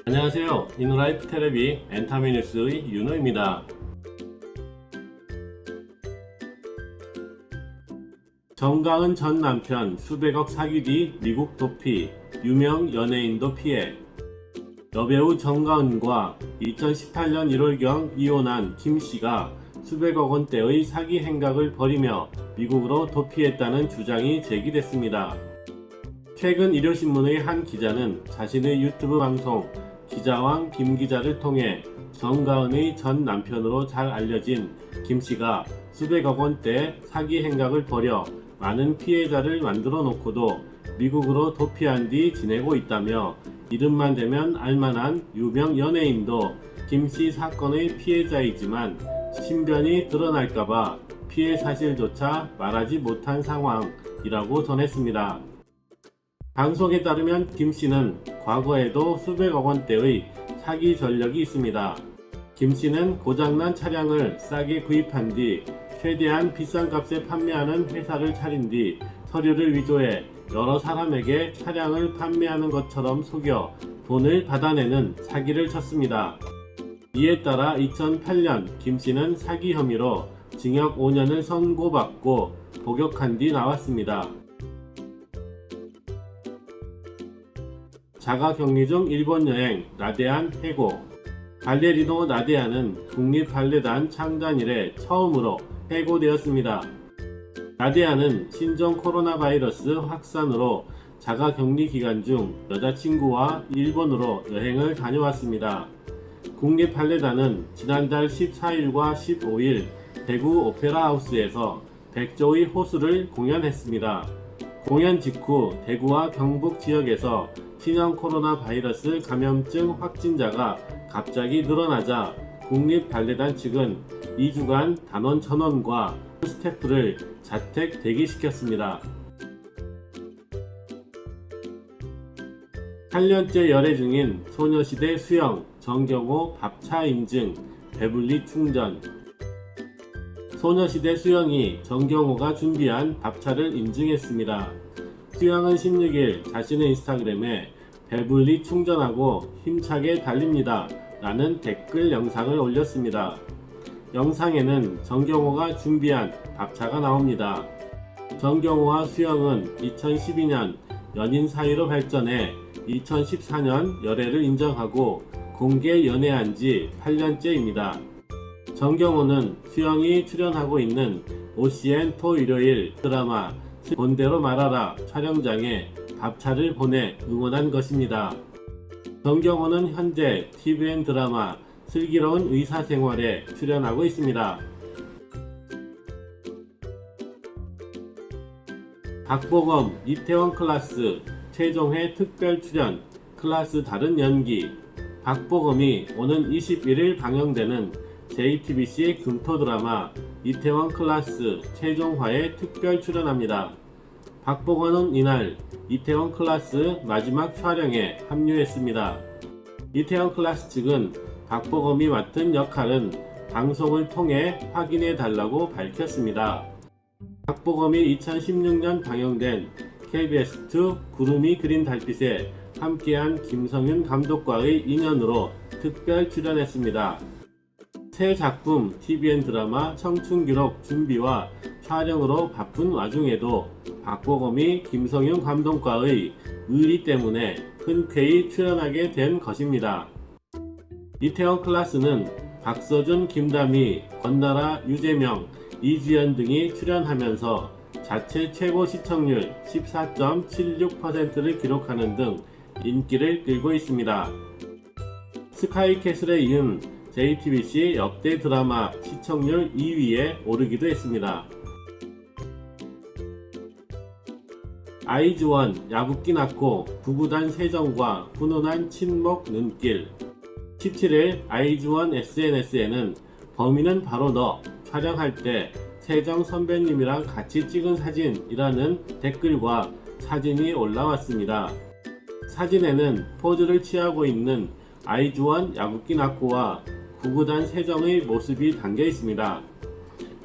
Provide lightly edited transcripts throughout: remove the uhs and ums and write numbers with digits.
안녕하세요. 인라이프 텔레비 엔타미뉴스의 윤호입니다. 정가은 전 남편 수백억 사기 뒤 미국 도피, 유명 연예인도 피해. 여배우 정가은과 2018년 1월경 이혼한 김씨가 수백억 원대의 사기 행각을 벌이며 미국으로 도피했다는 주장이 제기됐습니다. 최근 일요신문의 한 기자는 자신의 유튜브 방송 기자왕 김기자를 통해 정가은의 전 남편으로 잘 알려진 김씨가 수백억 원대 사기 행각을 벌여 많은 피해자를 만들어 놓고도 미국으로 도피한 뒤 지내고 있다며, 이름만 대면 알만한 유명 연예인도 김씨 사건의 피해자이지만 신변이 드러날까봐 피해 사실조차 말하지 못한 상황이라고 전했습니다. 방송에 따르면 김씨는 과거에도 수백억 원대의 사기 전력이 있습니다. 김씨는 고장난 차량을 싸게 구입한 뒤 최대한 비싼 값에 판매하는 회사를 차린 뒤 서류를 위조해 여러 사람에게 차량을 판매하는 것처럼 속여 돈을 받아내는 사기를 쳤습니다. 이에 따라 2008년 김씨는 사기 혐의로 징역 5년을 선고받고 복역한 뒤 나왔습니다. 자가격리 중 일본 여행 나데안 해고. 발레리노 나데안은 국립발레단 창단 이래 처음으로 해고되었습니다. 나데안은 신종 코로나 바이러스 확산으로 자가격리 기간 중 여자친구와 일본으로 여행을 다녀왔습니다. 국립발레단은 지난달 14일과 15일 대구 오페라하우스에서 백조의 호수를 공연했습니다. 공연 직후 대구와 경북 지역에서 신형 코로나 바이러스 감염증 확진자가 갑자기 늘어나자 국립발레단 측은 2주간 단원 전원과 스태프를 자택 대기시켰습니다. 8년째 열애 중인 소녀시대 수영 정경호 밥차 인증, 배불리 충전. 소녀시대 수영이 정경호가 준비한 밥차를 인증했습니다. 수영은 16일 자신의 인스타그램에 배불리 충전하고 힘차게 달립니다 라는 댓글 영상을 올렸습니다. 영상에는 정경호가 준비한 밥차가 나옵니다. 정경호와 수영은 2012년 연인 사이로 발전해 2014년 열애를 인정하고 공개 연애한 지 8년째입니다. 정경호는 수영이 출연하고 있는 OCN 토 일요일 드라마 본대로 말하라 촬영장에 밥차를 보내 응원한 것입니다. 정경호는 현재 TVN 드라마 슬기로운 의사생활에 출연하고 있습니다. 박보검, 이태원 클라스 최종회 특별 출연, 클라스 다른 연기. 박보검이 오는 21일 방영되는 JTBC 금토 드라마 이태원 클라스 최종화에 특별 출연합니다. 박보검은 이날 이태원 클라스 마지막 촬영에 합류했습니다. 이태원 클라스 측은 박보검이 맡은 역할은 방송을 통해 확인해 달라고 밝혔습니다. 박보검이 2016년 방영된 KBS2 구름이 그린 달빛에 함께한 김성윤 감독과의 인연으로 특별 출연했습니다. 새 작품 TVN 드라마 청춘기록 준비와 촬영으로 바쁜 와중에도 박보검이 김성윤 감독과의 의리 때문에 흔쾌히 출연하게 된 것입니다. 이태원 클라스는 박서준, 김다미, 권나라, 유재명, 이주연 등이 출연하면서 자체 최고 시청률 14.76%를 기록하는 등 인기를 끌고 있습니다. 스카이캐슬에 이은 JTBC 역대 드라마 시청률 2위에 오르기도 했습니다. 아이즈원 야붓기 낳고 부부단 세정과 훈훈한 친목 눈길. 17일 아이즈원 SNS에는 범인은 바로 너, 촬영할 때 세정 선배님이랑 같이 찍은 사진이라는 댓글과 사진이 올라왔습니다. 사진에는 포즈를 취하고 있는 아이즈원 야붓기 낳고와 구구단 세정의 모습이 담겨 있습니다.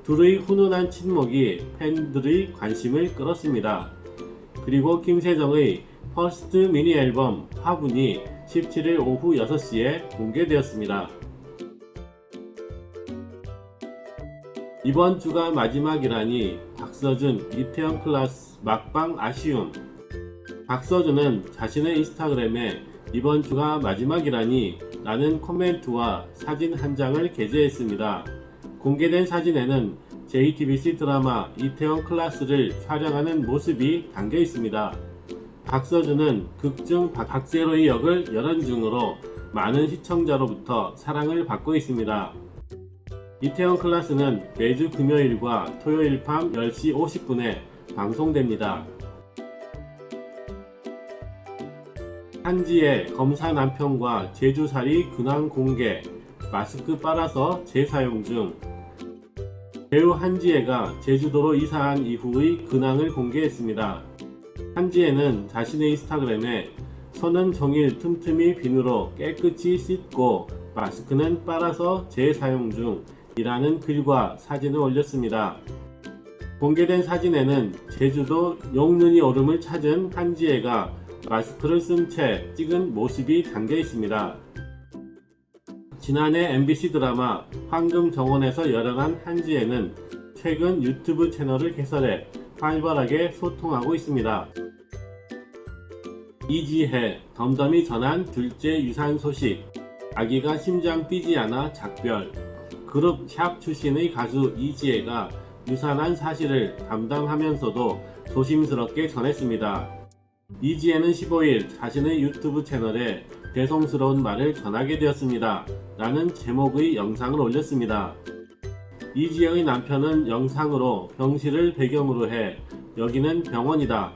둘의 훈훈한 친목이 팬들의 관심을 끌었습니다. 그리고 김세정의 퍼스트 미니 앨범 화분이 17일 오후 6시에 공개되었습니다. 이번 주가 마지막이라니 박서준, 이태원 클라스 막방 아쉬움. 박서준은 자신의 인스타그램에 이번 주가 마지막이라니 라는 코멘트와 사진 한 장을 게재했습니다. 공개된 사진에는 JTBC 드라마 이태원 클라스를 촬영하는 모습이 담겨 있습니다. 박서준은 극중 박세로이 역을 연연 중으로 많은 시청자로부터 사랑을 받고 있습니다. 이태원 클라스는 매주 금요일과 토요일 밤 10시 50분에 방송됩니다. 한지의 검사 남편과 제주살이 근황 공개, 마스크 빨아서 재사용 중. 배우 한지혜가 제주도로 이사한 이후의 근황을 공개했습니다. 한지혜는 자신의 인스타그램에 손은 종일 틈틈이 비누로 깨끗이 씻고 마스크는 빨아서 재사용 중 이라는 글과 사진을 올렸습니다. 공개된 사진에는 제주도 용눈이 오름을 찾은 한지혜가 마스크를 쓴 채 찍은 모습이 담겨 있습니다. 지난해 MBC 드라마 황금정원에서 열연한 한지혜는 최근 유튜브 채널을 개설해 활발하게 소통하고 있습니다. 이지혜, 덤덤이 전한 둘째 유산 소식. 아기가 심장 뛰지 않아 작별. 그룹 샵 출신의 가수 이지혜가 유산한 사실을 담당하면서도 조심스럽게 전했습니다. 이지혜는 15일 자신의 유튜브 채널에 죄송스러운 말을 전하게 되었습니다. 라는 제목의 영상을 올렸습니다. 이지혜의 남편은 영상으로 병실을 배경으로 해 여기는 병원이다.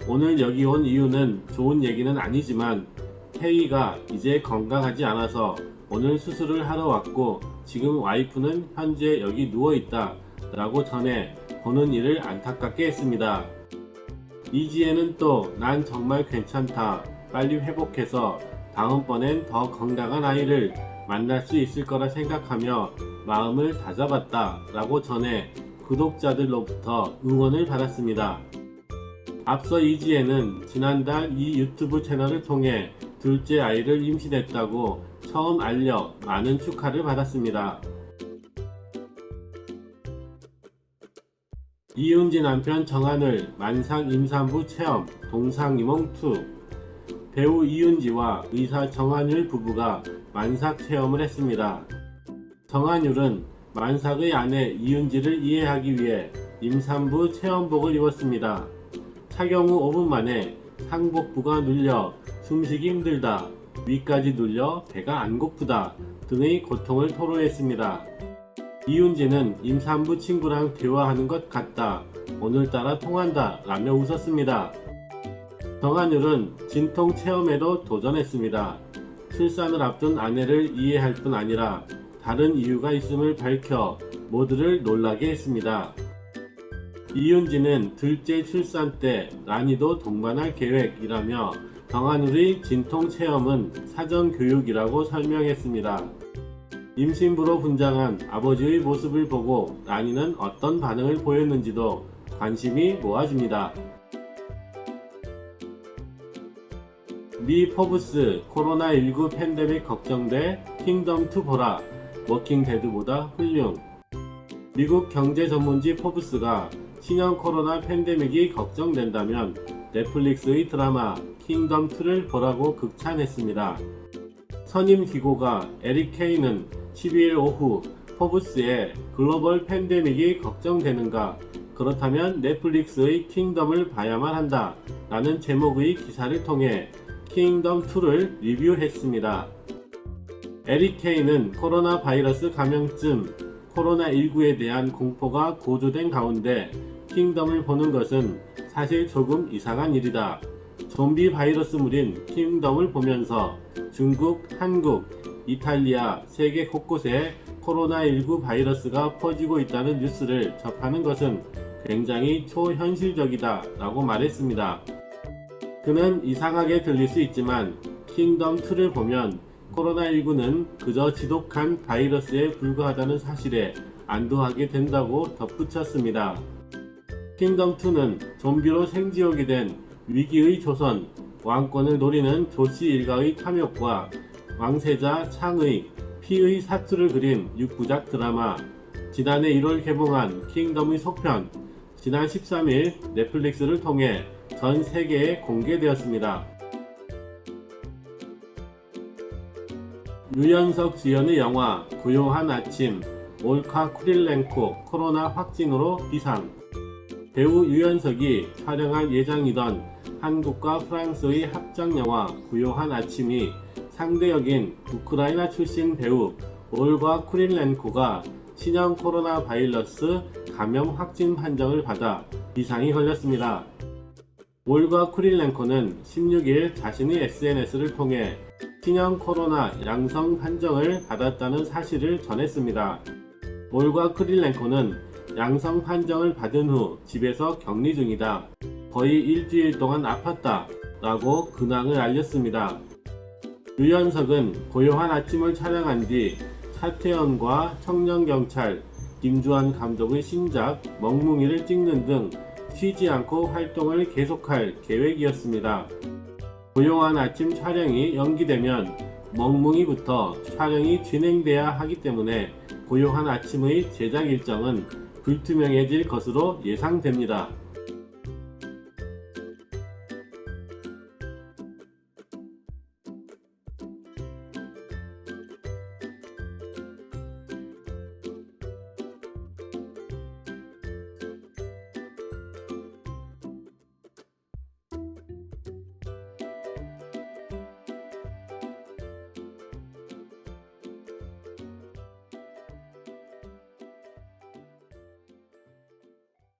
오늘 여기 온 이유는 좋은 얘기는 아니지만 태희가 이제 건강하지 않아서 오늘 수술을 하러 왔고 지금 와이프는 현재 여기 누워있다 라고 전해 보는 이를 안타깝게 했습니다. 이지혜는 또 난 정말 괜찮다. 빨리 회복해서 다음번엔 더 건강한 아이를 만날 수 있을 거라 생각하며 마음을 다잡았다 라고 전해 구독자들로부터 응원을 받았습니다. 앞서 이지혜는 지난달 이 유튜브 채널을 통해 둘째 아이를 임신했다고 처음 알려 많은 축하를 받았습니다. 이은지 남편 정한을 만삭 임산부 체험 동상이몽2. 배우 이은지와 의사 정한율 부부가 만삭 체험을 했습니다. 정한율은 만삭의 아내 이은지를 이해하기 위해 임산부 체험복을 입었습니다. 착용 후 5분 만에 상복부가 눌려 숨쉬기 힘들다, 위까지 눌려 배가 안 고프다 등의 고통을 토로했습니다. 이은지는 임산부 친구랑 대화하는 것 같다, 오늘따라 통한다 라며 웃었습니다. 정한율은 진통 체험에도 도전했습니다. 출산을 앞둔 아내를 이해할 뿐 아니라 다른 이유가 있음을 밝혀 모두를 놀라게 했습니다. 이은지는 둘째 출산 때 난이도 동반할 계획이라며 정한율의 진통 체험은 사전 교육이라고 설명했습니다. 임신부로 분장한 아버지의 모습을 보고 라니는 어떤 반응을 보였는지도 관심이 모아집니다. 미 포브스 코로나19 팬데믹 걱정돼 킹덤2 보라, 워킹데드보다 훌륭. 미국 경제 전문지 포브스가 신형 코로나 팬데믹이 걱정된다면 넷플릭스의 드라마 킹덤2를 보라고 극찬했습니다. 선임 기고가 에릭 케이는 12일 오후 포브스에 글로벌 팬데믹이 걱정되는가? 그렇다면 넷플릭스의 킹덤을 봐야만 한다 라는 제목의 기사를 통해 킹덤2를 리뷰했습니다. 에릭 케이는 코로나 바이러스 감염증 코로나19에 대한 공포가 고조된 가운데 킹덤을 보는 것은 사실 조금 이상한 일이다. 좀비 바이러스물인 킹덤을 보면서 중국, 한국, 이탈리아, 세계 곳곳에 코로나19 바이러스가 퍼지고 있다는 뉴스를 접하는 것은 굉장히 초현실적이다 라고 말했습니다. 그는 이상하게 들릴 수 있지만 킹덤2를 보면 코로나19는 그저 지독한 바이러스에 불과하다는 사실에 안도하게 된다고 덧붙였습니다. 킹덤2는 좀비로 생지옥이 된 위기의 조선, 왕권을 노리는 조씨 일가의 탐욕과 왕세자 창의, 피의 사투를 그린 6부작 드라마, 지난해 1월 개봉한 킹덤의 속편, 지난 13일 넷플릭스를 통해 전 세계에 공개되었습니다. 유연석 주연의 영화 고요한 아침, 몰카 쿠릴렌코 코로나 확진으로 비상. 배우 유연석이 촬영할 예정이던 한국과 프랑스의 합작영화 고요한 아침이 상대 역인 우크라이나 출신 배우 올가 쿠릴렌코가 신형 코로나 바이러스 감염 확진 판정을 받아 비상이 걸렸습니다. 올가 쿠릴렌코는 16일 자신의 SNS를 통해 신형 코로나 양성 판정을 받았다는 사실을 전했습니다. 올가 쿠릴렌코는 양성 판정을 받은 후 집에서 격리 중이다. 거의 일주일 동안 아팠다. 라고 근황을 알렸습니다. 유연석은 고요한 아침을 촬영한 뒤 차태현과 청년경찰, 김주한 감독의 신작 멍뭉이를 찍는 등 쉬지 않고 활동을 계속할 계획이었습니다. 고요한 아침 촬영이 연기되면 멍뭉이부터 촬영이 진행돼야 하기 때문에 고요한 아침의 제작 일정은 불투명해질 것으로 예상됩니다.